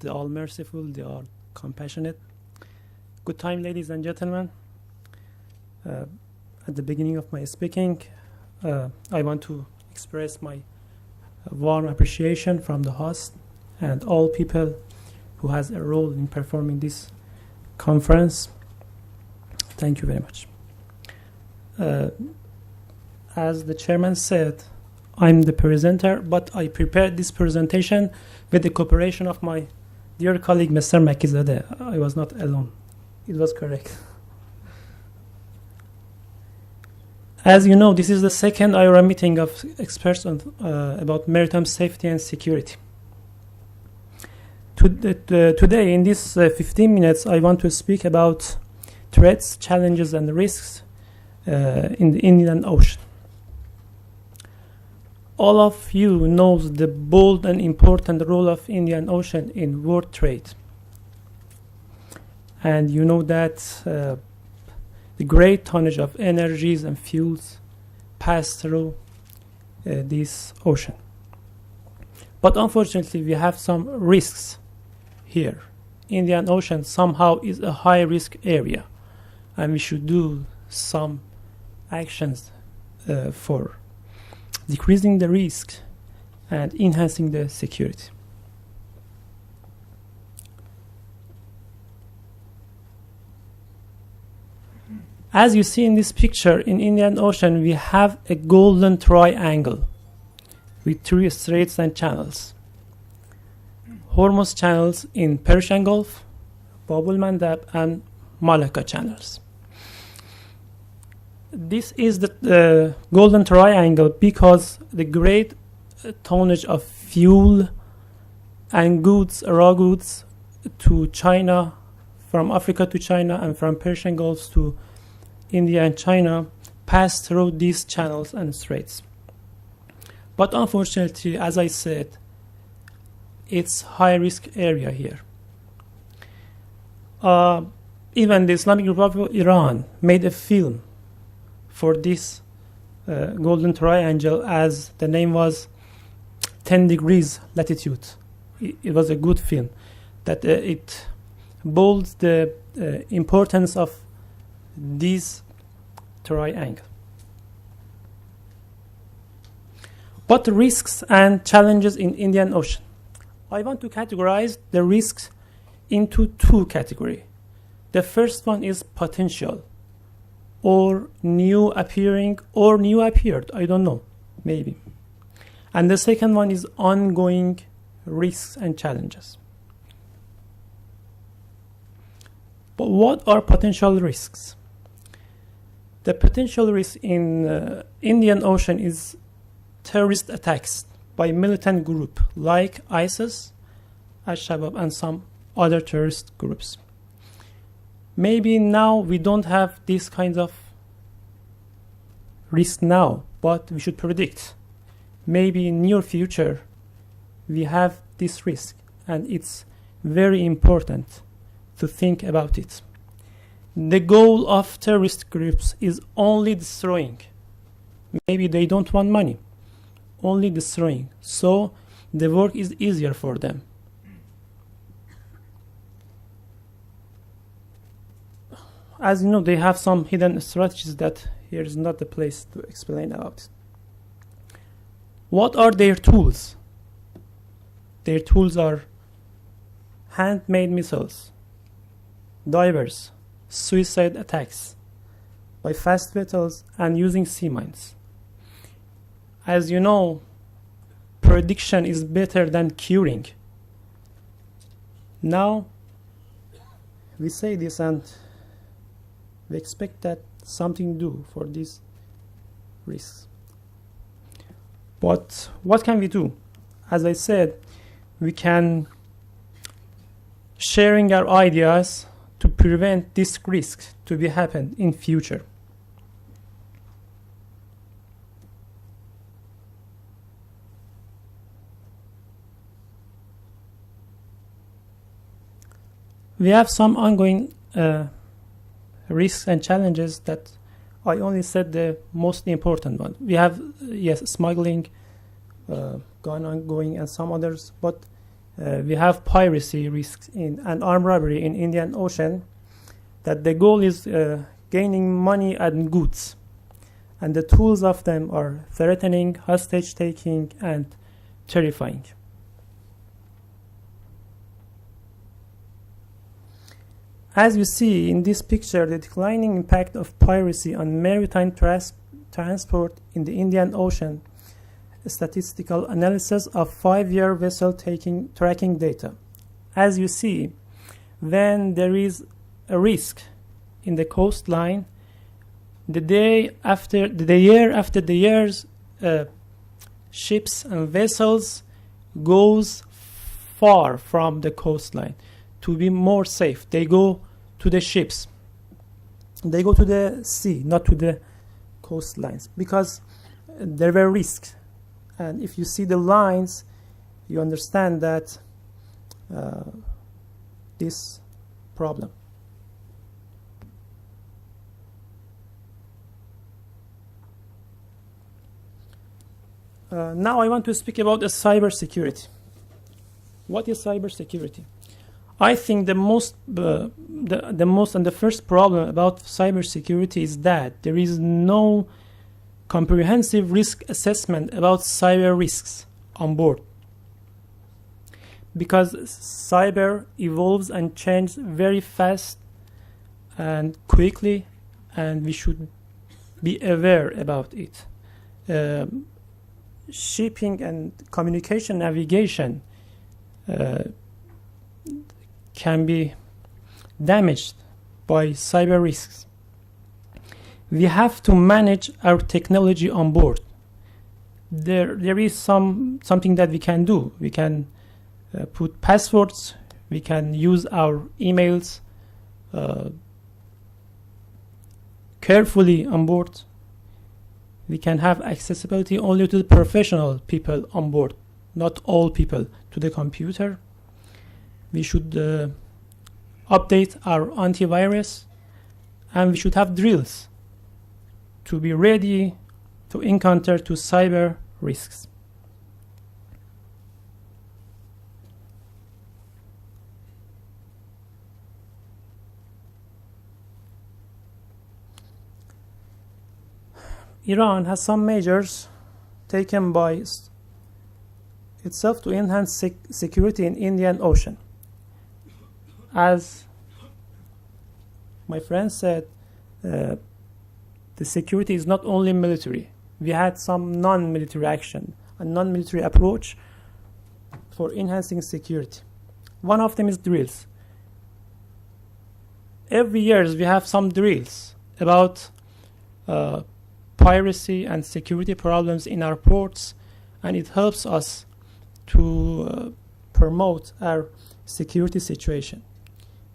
the all-merciful, the all-compassionate. Good time, ladies and gentlemen. At the beginning of my speaking, I want to express my warm appreciation from the host and all people who has a role in performing this conference. Thank you very much. As the chairman said, I'm the presenter, but I prepared this presentation with the cooperation of my dear colleague, Mr. Maki Zadeh. I was not alone. It was correct. As you know, this is the second IORA meeting of experts on, about maritime safety and security. Today, in these 15 minutes, I want to speak about threats, challenges, and risks in the Indian Ocean. All of you know the bold and important role of Indian Ocean in world trade. And you know that the great tonnage of energies and fuels pass through this ocean. But unfortunately, we have some risks here. Indian Ocean somehow is a high-risk area, and we should do some actions for decreasing the risk and enhancing the security. As you see in this picture, in Indian Ocean, we have a golden triangle with 3 straits and channels. Hormuz channels in Persian Gulf, Bab el-Mandab, and Malacca channels. This is the golden triangle because the great tonnage of fuel and goods, raw goods, to China, from Africa to China, and from Persian Gulf to India and China, pass through these channels and straits. But unfortunately, as I said, it's high-risk area here. Even the Islamic Republic of Iran made a film for this golden triangle, as the name was 10 Degrees Latitude. It was a good film that it bolds the importance of this triangle. What risks and challenges in Indian Ocean? I want to categorize the risks into 2 categories. The first one is potential, or new appearing, or new appeared, I don't know, maybe. And the second one is ongoing risks and challenges. But what are potential risks? The potential risk in Indian Ocean is terrorist attacks by militant group like ISIS, Al-Shabaab, and some other terrorist groups. Maybe now we don't have this kind of risk now, but we should predict. Maybe in near future we have this risk, and it's very important to think about it. The goal of terrorist groups is only destroying. Maybe they don't want money, only destroying. So the work is easier for them. As you know, they have some hidden strategies that here is not the place to explain about. What are their tools? Their tools are handmade missiles, divers, suicide attacks by fast vessels, and using sea mines. As you know, prediction is better than curing. Now, we say this and we expect that something do for these risks. But what can we do? As I said, we can sharing our ideas to prevent this risk to be happen in future. We have some ongoing risks and challenges that I only said the most important one. We have, yes, smuggling, gun ongoing, and some others, but we have piracy risks and armed robbery in Indian Ocean, that the goal is gaining money and goods. And the tools of them are threatening, hostage-taking, and terrifying. As you see in this picture, the declining impact of piracy on maritime transport in the Indian Ocean, a statistical analysis of 5-year vessel tracking data. As you see, when there is a risk in the coastline, the year after the years, ships and vessels goes far from the coastline to be more safe. They go to the ships. They go to the sea, not to the coastlines, because there were risks. And if you see the lines, you understand that this problem. Now I want to speak about the cybersecurity. What is cybersecurity? I think the most and the first problem about cybersecurity is that there is no comprehensive risk assessment about cyber risks on board. Because cyber evolves and changes very fast and quickly, and we should be aware about it. Shipping and communication navigation can be damaged by cyber risks. We have to manage our technology on board. There is something that we can do. We can put passwords. We can use our emails carefully on board. We can have accessibility only to the professional people on board, not all people to the computer. We should update our antivirus, and we should have drills to be ready to encounter to cyber risks. Iran has some measures taken by itself to enhance security in Indian Ocean. As my friend said, the security is not only military. We had some non-military action, a non-military approach for enhancing security. One of them is drills. Every year we have some drills about piracy and security problems in our ports, and it helps us to promote our security situation.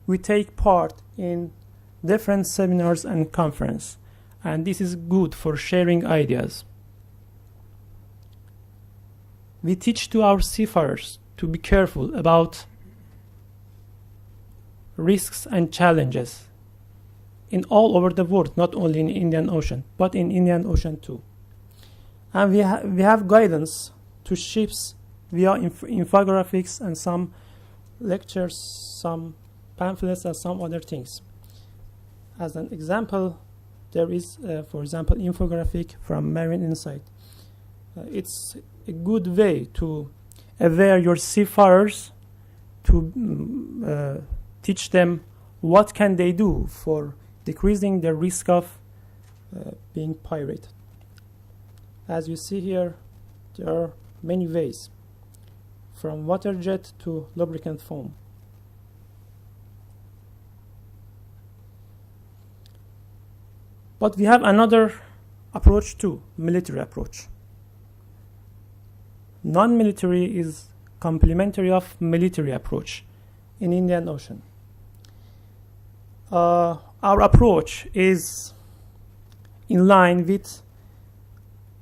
We take part in different seminars and conferences, and this is good for sharing ideas. We teach to our seafarers to be careful about risks and challenges in all over the world, not only in Indian Ocean, but in Indian Ocean too. And we have guidance to ships via infographics and some lectures, some pamphlets, and some other things. As an example, there is, for example, infographic from Marine Insight. It's a good way to aware your seafarers, to teach them what can they do for decreasing the risk of being pirated. As you see here, there are many ways, from water jet to lubricant foam. But we have another approach too, military approach. Non-military is complementary of military approach in Indian Ocean. Our approach is in line with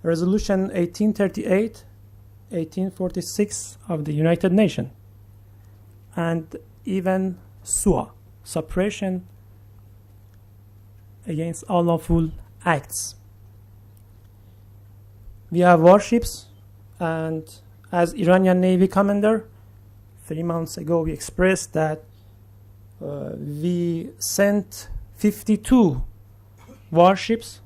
Resolution 1838, 1846 of the United Nations, and even SUA, Suppression Against Unlawful Acts. We have warships, and as Iranian Navy commander, 3 months ago, we expressed that we sent 52 warships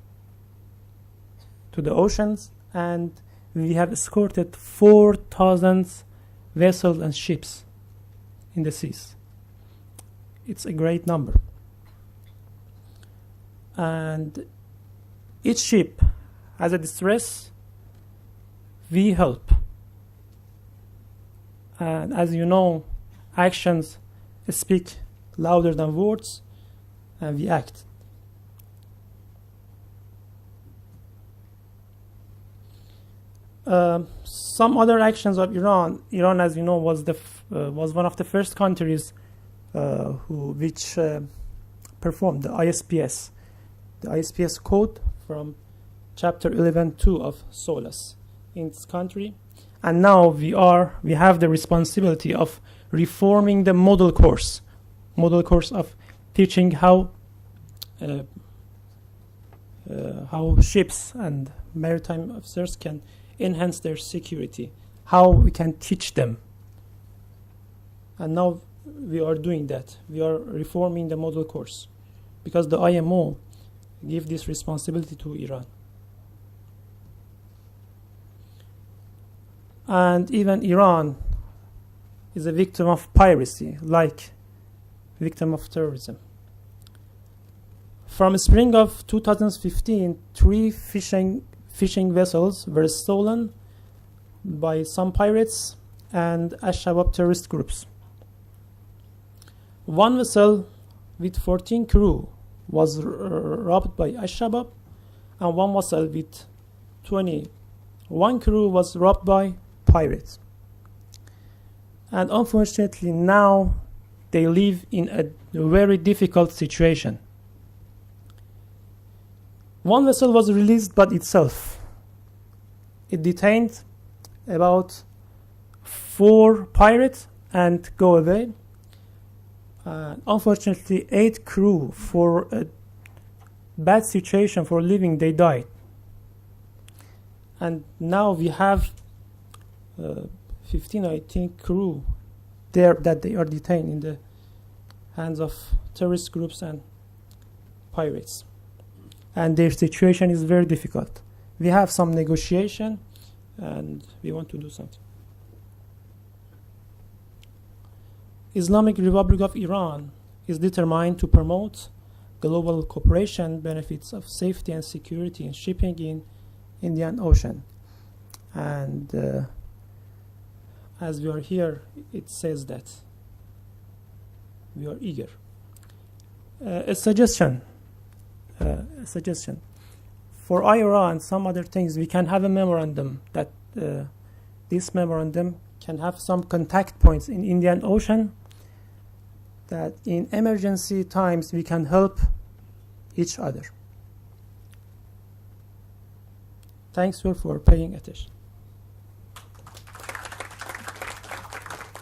to the oceans, and we have escorted 4,000 vessels and ships in the seas. It's a great number. And each ship has a distress, we help. And as you know, actions speak louder than words, and we act. Some other actions of Iran. Iran, as you know, was one of the first countries which performed the ISPS, code from Chapter 11.2 of SOLAS in its country, and now we have the responsibility of reforming the model course of teaching how ships and maritime officers can enhance their security, how we can teach them. And now we are doing that. We are reforming the model course because the IMO give this responsibility to Iran. And even Iran is a victim of piracy, like victim of terrorism. From spring of 2015, 3 fishing vessels were stolen by some pirates and Al-Shabaab terrorist groups. 1 vessel with 14 crew was robbed by Al-Shabaab, and 1 vessel with 21 crew was robbed by pirates. And unfortunately now they live in a very difficult situation. 1 vessel was released by itself. It detained about 4 pirates and go away. Unfortunately, 8 crew, for a bad situation for living, they died. And now we have 15, I think, crew there that they are detained in the hands of terrorist groups and pirates. And their situation is very difficult. We have some negotiation and we want to do something. Islamic Republic of Iran is determined to promote global cooperation benefits of safety and security in shipping in Indian Ocean. And as we are here, it says that we are eager. A suggestion. For IORA and some other things, we can have a memorandum that this memorandum can have some contact points in Indian Ocean that in emergency times we can help each other. Thanks for paying attention.